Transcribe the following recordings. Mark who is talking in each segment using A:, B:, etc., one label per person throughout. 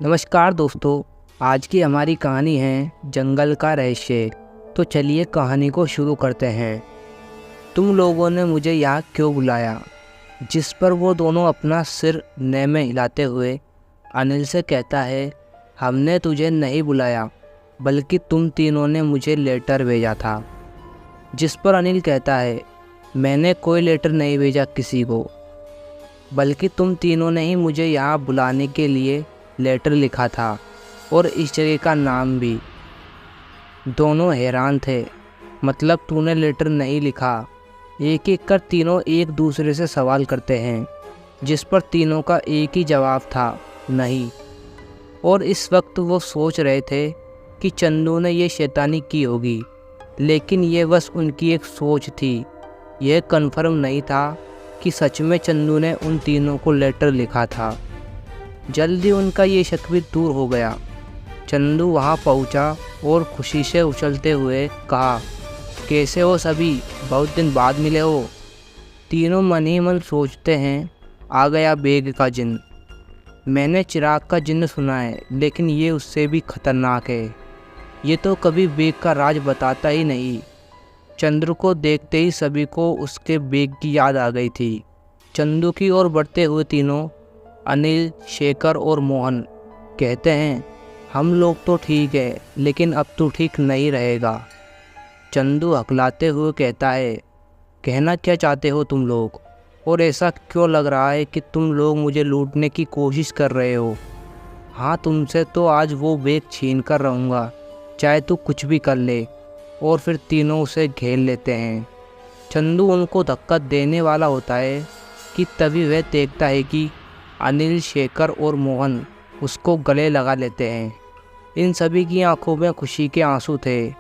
A: नमस्कार दोस्तों। आज की हमारी कहानी है जंगल का रहस्य। तो चलिए कहानी को शुरू करते हैं। तुम लोगों ने मुझे यहाँ क्यों बुलाया? जिस पर वो दोनों अपना सिर नए में हिलाते हुए अनिल से कहता है, हमने तुझे नहीं बुलाया बल्कि तुम तीनों ने मुझे लेटर भेजा था। जिस पर अनिल कहता है, मैंने कोई लेटर नहीं भेजा किसी को, बल्कि तुम तीनों ने ही मुझे यहाँ बुलाने के लिए लेटर लिखा था और इस जगह का नाम भी। दोनों हैरान थे। मतलब तूने लेटर नहीं लिखा? एक एक कर तीनों एक दूसरे से सवाल करते हैं, जिस पर तीनों का एक ही जवाब था, नहीं। और इस वक्त वो सोच रहे थे कि चंदू ने ये शैतानी की होगी, लेकिन ये बस उनकी एक सोच थी। यह कन्फर्म नहीं था कि सच में चंदू ने उन तीनों को लेटर लिखा था। जल्दी उनका ये शक भी दूर हो गया। चंदू वहाँ पहुँचा और खुशी से उछलते हुए कहा, कैसे हो सभी? बहुत दिन बाद मिले हो। तीनों मन ही मन सोचते हैं, आ गया बेग का जिन्न। मैंने चिराग का जिन्न सुना है, लेकिन ये उससे भी खतरनाक है। ये तो कभी बेग का राज बताता ही नहीं। चंद्र को देखते ही सभी को उसके बेग की याद आ गई थी। चंदू की ओर बढ़ते हुए तीनों, अनिल, शेखर और मोहन, कहते हैं, हम लोग तो ठीक है, लेकिन अब तो ठीक नहीं रहेगा। चंदू हकलाते हुए कहता है, कहना क्या चाहते हो तुम लोग? और ऐसा क्यों लग रहा है कि तुम लोग मुझे लूटने की कोशिश कर रहे हो? हाँ, तुमसे तो आज वो बेग छीन कर रहूँगा, चाहे तू कुछ भी कर ले। और फिर तीनों उसे घेर लेते हैं। चंदू उनको धक्का देने वाला होता है कि तभी वह देखता है कि अनिल, शेखर और मोहन उसको गले लगा लेते हैं। इन सभी की आंखों में खुशी के आंसू थे।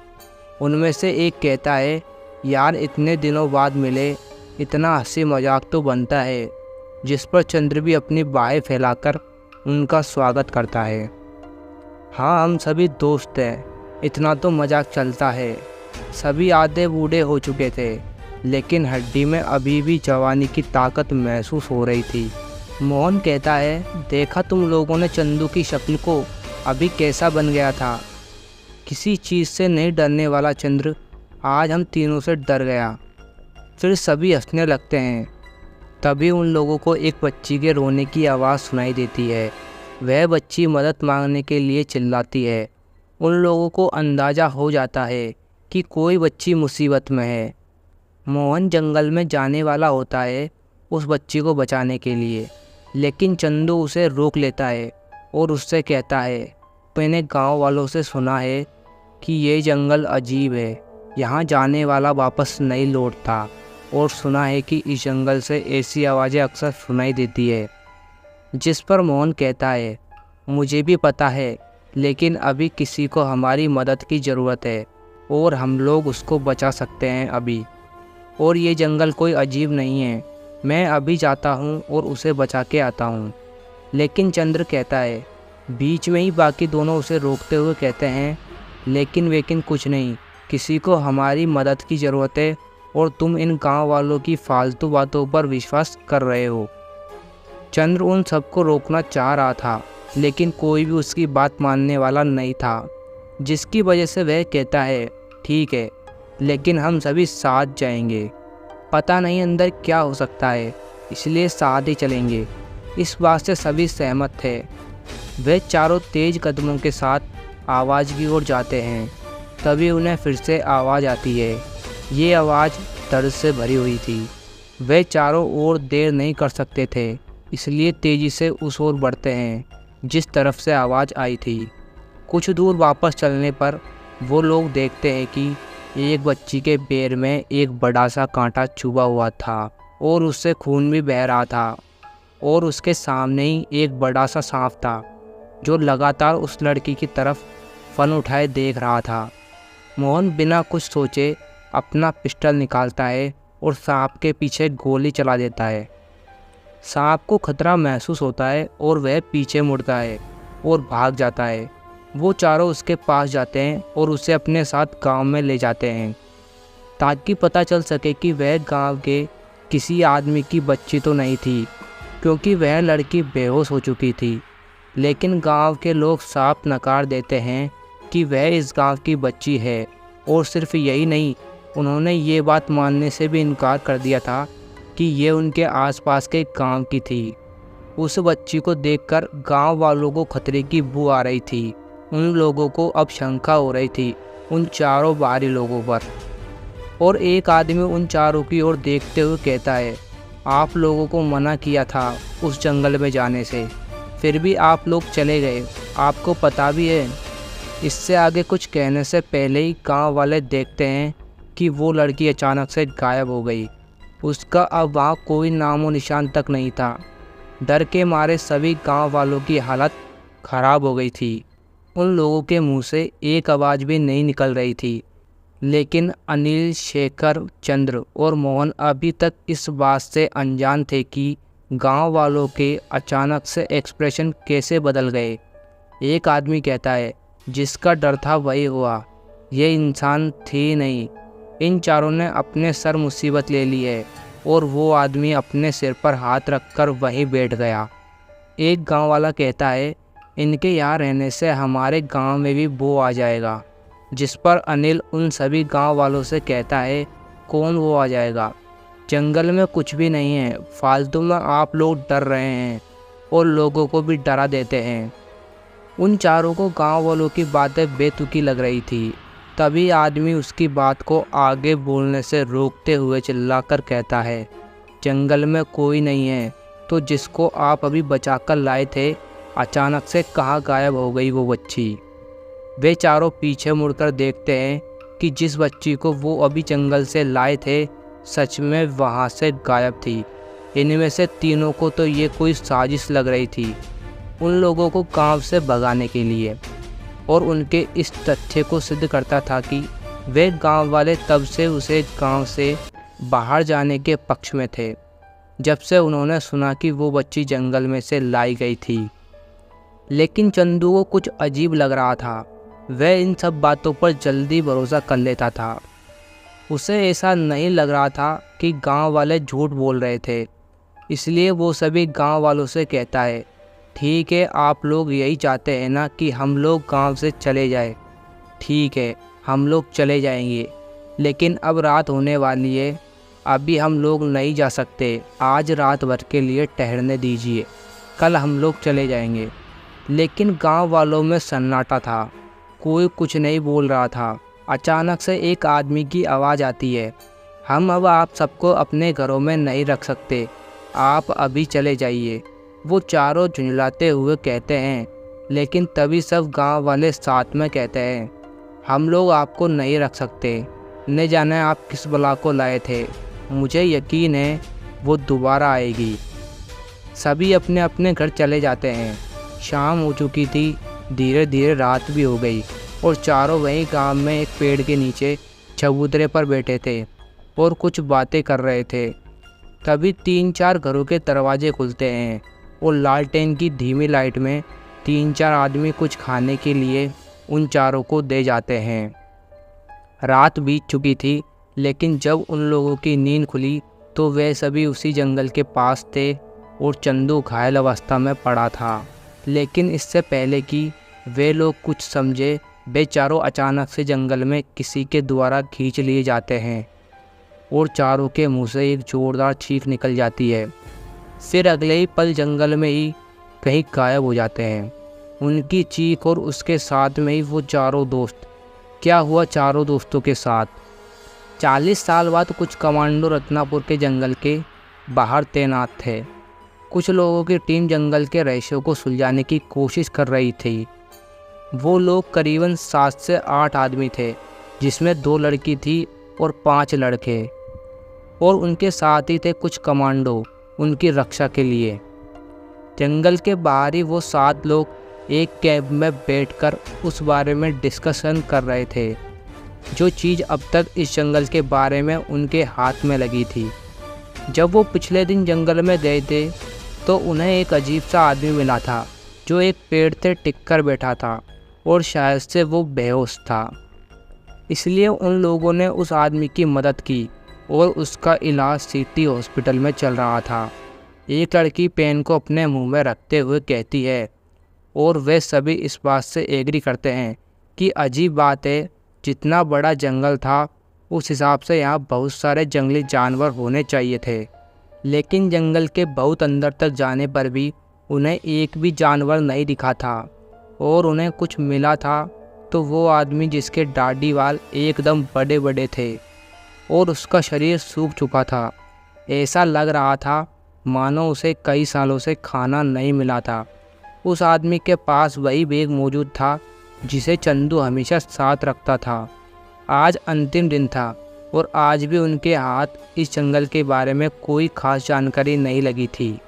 A: उनमें से एक कहता है, यार इतने दिनों बाद मिले, इतना हंसी मजाक तो बनता है। जिस पर चंद्र भी अपनी बाहें फैलाकर उनका स्वागत करता है। हाँ, हम सभी दोस्त हैं, इतना तो मजाक चलता है। सभी आधे बूढ़े हो चुके थे, लेकिन हड्डी में अभी भी जवानी की ताकत महसूस हो रही थी। मोहन कहता है, देखा तुम लोगों ने चंदू की शक्ल को, अभी कैसा बन गया था। किसी चीज़ से नहीं डरने वाला चंद्र आज हम तीनों से डर गया। फिर सभी हंसने लगते हैं। तभी उन लोगों को एक बच्ची के रोने की आवाज़ सुनाई देती है। वह बच्ची मदद मांगने के लिए चिल्लाती है। उन लोगों को अंदाज़ा हो जाता है कि कोई बच्ची मुसीबत में है। मोहन जंगल में जाने वाला होता है उस बच्ची को बचाने के लिए, लेकिन चंदू उसे रोक लेता है और उससे कहता है, मैंने गांव वालों से सुना है कि ये जंगल अजीब है, यहाँ जाने वाला वापस नहीं लौटता। और सुना है कि इस जंगल से ऐसी आवाज़ें अक्सर सुनाई देती है। जिस पर मोहन कहता है, मुझे भी पता है, लेकिन अभी किसी को हमारी मदद की ज़रूरत है और हम लोग उसको बचा सकते हैं अभी। और ये जंगल कोई अजीब नहीं है, मैं अभी जाता हूँ और उसे बचा के आता हूँ। लेकिन चंद्र कहता है, बीच में ही बाकी दोनों उसे रोकते हुए कहते हैं, लेकिन कुछ नहीं, किसी को हमारी मदद की ज़रूरत है और तुम इन गांव वालों की फालतू बातों पर विश्वास कर रहे हो। चंद्र उन सबको रोकना चाह रहा था, लेकिन कोई भी उसकी बात मानने वाला नहीं था, जिसकी वजह से वह कहता है, ठीक है, लेकिन हम सभी साथ जाएंगे। पता नहीं अंदर क्या हो सकता है, इसलिए साथ ही चलेंगे। इस बात से सभी सहमत थे। वे चारों तेज कदमों के साथ आवाज़ की ओर जाते हैं। तभी उन्हें फिर से आवाज़ आती है। ये आवाज़ दर्द से भरी हुई थी। वे चारों ओर देर नहीं कर सकते थे, इसलिए तेज़ी से उस ओर बढ़ते हैं जिस तरफ से आवाज़ आई थी। कुछ दूर वापस चलने पर वो लोग देखते हैं कि एक बच्ची के पैर में एक बड़ा सा कांटा चुभा हुआ था और उससे खून भी बह रहा था। और उसके सामने ही एक बड़ा सा सांप था, जो लगातार उस लड़की की तरफ फन उठाए देख रहा था। मोहन बिना कुछ सोचे अपना पिस्टल निकालता है और सांप के पीछे गोली चला देता है। सांप को खतरा महसूस होता है और वह पीछे मुड़ता है और भाग जाता है। वो चारों उसके पास जाते हैं और उसे अपने साथ गांव में ले जाते हैं, ताकि पता चल सके कि वह गांव के किसी आदमी की बच्ची तो नहीं थी, क्योंकि वह लड़की बेहोश हो चुकी थी। लेकिन गांव के लोग साफ नकार देते हैं कि वह इस गांव की बच्ची है। और सिर्फ यही नहीं, उन्होंने ये बात मानने से भी इनकार कर दिया था कि ये उनके आसपास के गांव की थी। उस बच्ची को देखकर गांव वालों को खतरे की बू आ रही थी। उन लोगों को अब शंका हो रही थी उन चारों बाहरी लोगों पर। और एक आदमी उन चारों की ओर देखते हुए कहता है, आप लोगों को मना किया था उस जंगल में जाने से, फिर भी आप लोग चले गए, आपको पता भी है। इससे आगे कुछ कहने से पहले ही गांव वाले देखते हैं कि वो लड़की अचानक से गायब हो गई। उसका अब वहाँ कोई नामो निशान तक नहीं था। डर के मारे सभी गांव वालों की हालत ख़राब हो गई थी। उन लोगों के मुंह से एक आवाज़ भी नहीं निकल रही थी। लेकिन अनिल, शेखर, चंद्र और मोहन अभी तक इस बात से अनजान थे कि गांव वालों के अचानक से एक्सप्रेशन कैसे बदल गए। एक आदमी कहता है, जिसका डर था वही हुआ, ये इंसान थी नहीं, इन चारों ने अपने सर मुसीबत ले ली है। और वो आदमी अपने सिर पर हाथ रखकर वहीं बैठ गया। एक गांव वाला कहता है, इनके यहाँ रहने से हमारे गांव में भी बो आ जाएगा। जिस पर अनिल उन सभी गांव वालों से कहता है, कौन वो आ जाएगा, जंगल में कुछ भी नहीं है, फालतू में आप लोग डर रहे हैं और लोगों को भी डरा देते हैं। उन चारों को गांव वालों की बातें बेतुकी लग रही थी। तभी आदमी उसकी बात को आगे बोलने से रोकते हुए चिल्लाकर कहता है, जंगल में कोई नहीं है, तो जिसको आप अभी बचाकर लाए थे अचानक से कहाँ गायब हो गई वो बच्ची। वे चारों पीछे मुड़कर देखते हैं कि जिस बच्ची को वो अभी जंगल से लाए थे सच में वहाँ से गायब थी। इनमें से तीनों को तो ये कोई साजिश लग रही थी उन लोगों को गांव से भगाने के लिए। और उनके इस तथ्य को सिद्ध करता था कि वे गांव वाले तब से उसे गांव से बाहर जाने के पक्ष में थे, जब से उन्होंने सुना कि वो बच्ची जंगल में से लाई गई थी। लेकिन चंदू को कुछ अजीब लग रहा था। वह इन सब बातों पर जल्दी भरोसा कर लेता था। उसे ऐसा नहीं लग रहा था कि गांव वाले झूठ बोल रहे थे। इसलिए वो सभी गांव वालों से कहता है, ठीक है, आप लोग यही चाहते हैं ना कि हम लोग गांव से चले जाएं। ठीक है, हम लोग चले जाएंगे, लेकिन अब रात होने वाली है, अभी हम लोग नहीं जा सकते। आज रात भर के लिए ठहरने दीजिए, कल हम लोग चले जाएंगे। लेकिन गांव वालों में सन्नाटा था, कोई कुछ नहीं बोल रहा था। अचानक से एक आदमी की आवाज़ आती है, हम अब आप सबको अपने घरों में नहीं रख सकते, आप अभी चले जाइए। वो चारों झुंझलाते हुए कहते हैं, लेकिन तभी सब गांव वाले साथ में कहते हैं, हम लोग आपको नहीं रख सकते, न जाने आप किस बला को लाए थे, मुझे यकीन है वो दोबारा आएगी। सभी अपने अपने घर चले जाते हैं। शाम हो चुकी थी, धीरे धीरे रात भी हो गई और चारों वहीं गांव में एक पेड़ के नीचे चबूतरे पर बैठे थे और कुछ बातें कर रहे थे। तभी 3-4 घरों के दरवाजे खुलते हैं और लालटेन की धीमी लाइट में 3-4 आदमी कुछ खाने के लिए उन चारों को दे जाते हैं। रात बीत चुकी थी, लेकिन जब उन लोगों की नींद खुली तो वे सभी उसी जंगल के पास थे और चंदू घायल अवस्था में पड़ा था। लेकिन इससे पहले कि वे लोग कुछ समझे, वे चारों अचानक से जंगल में किसी के द्वारा खींच लिए जाते हैं और चारों के मुंह से एक जोरदार चीख निकल जाती है। फिर अगले ही पल जंगल में ही कहीं गायब हो जाते हैं। उनकी चीख और उसके साथ में ही वो चारों दोस्त। क्या हुआ चारों दोस्तों के साथ? 40 साल बाद कुछ कमांडो रत्नापुर के जंगल के बाहर तैनात थे। कुछ लोगों की टीम जंगल के रहस्यों को सुलझाने की कोशिश कर रही थी। वो लोग करीबन 7 से 8 आदमी थे, जिसमें 2 लड़की थी और 5 लड़के, और उनके साथ ही थे कुछ कमांडो उनकी रक्षा के लिए। जंगल के बाहर ही वो 7 लोग एक कैंप में बैठकर उस बारे में डिस्कशन कर रहे थे, जो चीज़ अब तक इस जंगल के बारे में उनके हाथ में लगी थी। जब वो पिछले दिन जंगल में गए थे तो उन्हें एक अजीब सा आदमी मिला था, जो एक पेड़ से टिक कर बैठा था और शायद से वो बेहोश था। इसलिए उन लोगों ने उस आदमी की मदद की और उसका इलाज सिटी हॉस्पिटल में चल रहा था। एक लड़की पेन को अपने मुंह में रखते हुए कहती है, और वे सभी इस बात से एग्री करते हैं कि अजीब बात है, जितना बड़ा जंगल था उस हिसाब से यहाँ बहुत सारे जंगली जानवर होने चाहिए थे। लेकिन जंगल के बहुत अंदर तक जाने पर भी उन्हें एक भी जानवर नहीं दिखा था। और उन्हें कुछ मिला था तो वो आदमी जिसके दाढ़ी वाल एकदम बड़े बड़े थे और उसका शरीर सूख चुका था। ऐसा लग रहा था मानो उसे कई सालों से खाना नहीं मिला था। उस आदमी के पास वही बैग मौजूद था जिसे चंदू हमेशा साथ रखता था। आज अंतिम दिन था और आज भी उनके हाथ इस जंगल के बारे में कोई खास जानकारी नहीं लगी थी।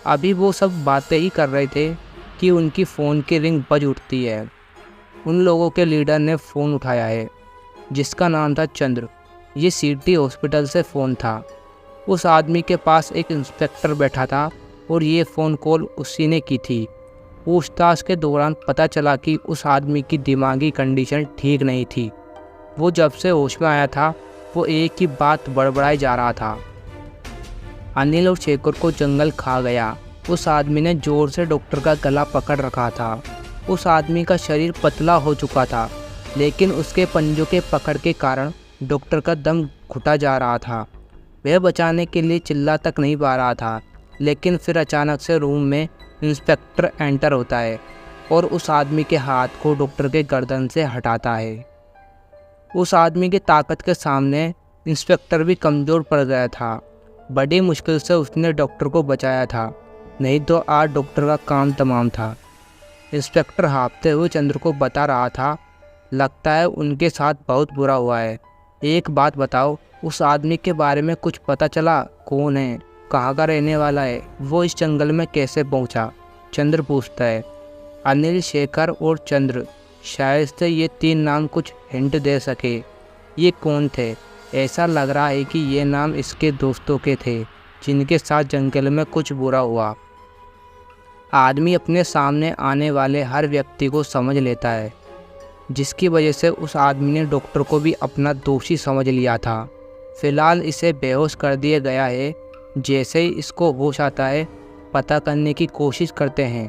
A: अभी वो सब बातें ही कर रहे थे कि उनकी फ़ोन की रिंग बज उठती है। उन लोगों के लीडर ने फ़ोन उठाया है जिसका नाम था चंद्र। ये सिटी हॉस्पिटल से फ़ोन था। उस आदमी के पास एक इंस्पेक्टर बैठा था और ये फ़ोन कॉल उसी ने की थी। पूछताछ के दौरान पता चला कि उस आदमी की दिमागी कंडीशन ठीक नहीं थी। वो जब से होश में आया था वो एक ही बात बड़बड़ाई जा रहा था। अनिल और शेखर को जंगल खा गया। उस आदमी ने ज़ोर से डॉक्टर का गला पकड़ रखा था। उस आदमी का शरीर पतला हो चुका था, लेकिन उसके पंजों के पकड़ के कारण डॉक्टर का दम घुटा जा रहा था। वह बचाने के लिए चिल्ला तक नहीं पा रहा था। लेकिन फिर अचानक से रूम में इंस्पेक्टर एंटर होता है और उस आदमी के हाथ को डॉक्टर के गर्दन से हटाता है। उस आदमी की ताकत के सामने इंस्पेक्टर भी कमज़ोर पड़ गया था। बड़ी मुश्किल से उसने डॉक्टर को बचाया था, नहीं तो आज डॉक्टर का काम तमाम था। इंस्पेक्टर हाँफते हुए चंद्र को बता रहा था, लगता है उनके साथ बहुत बुरा हुआ है। एक बात बताओ, उस आदमी के बारे में कुछ पता चला? कौन है, कहाँ का रहने वाला है, वो इस जंगल में कैसे पहुँचा? चंद्र पूछता है। अनिल, शेखर और चंद्र, शायद से ये तीन नाम कुछ हिंट दे सके। ये कौन थे? ऐसा लग रहा है कि ये नाम इसके दोस्तों के थे जिनके साथ जंगल में कुछ बुरा हुआ। आदमी अपने सामने आने वाले हर व्यक्ति को समझ लेता है, जिसकी वजह से उस आदमी ने डॉक्टर को भी अपना दोषी समझ लिया था। फिलहाल इसे बेहोश कर दिया गया है। जैसे ही इसको होश आता है पता करने की कोशिश करते हैं।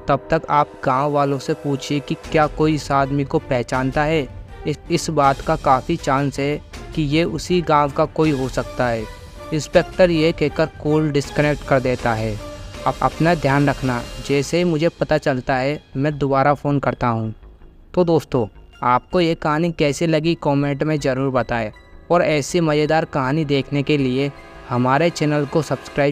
A: तब तक आप गांव वालों से पूछिए कि क्या कोई इस आदमी को पहचानता है। इस बात का काफ़ी चांस है कि ये उसी गांव का कोई हो सकता है। इंस्पेक्टर ये कहकर कॉल डिस्कनेक्ट कर देता है। अब अपना ध्यान रखना, जैसे ही मुझे पता चलता है मैं दोबारा फ़ोन करता हूँ। तो दोस्तों, आपको ये कहानी कैसी लगी कमेंट में ज़रूर बताएं और ऐसी मज़ेदार कहानी देखने के लिए हमारे चैनल को सब्सक्राइब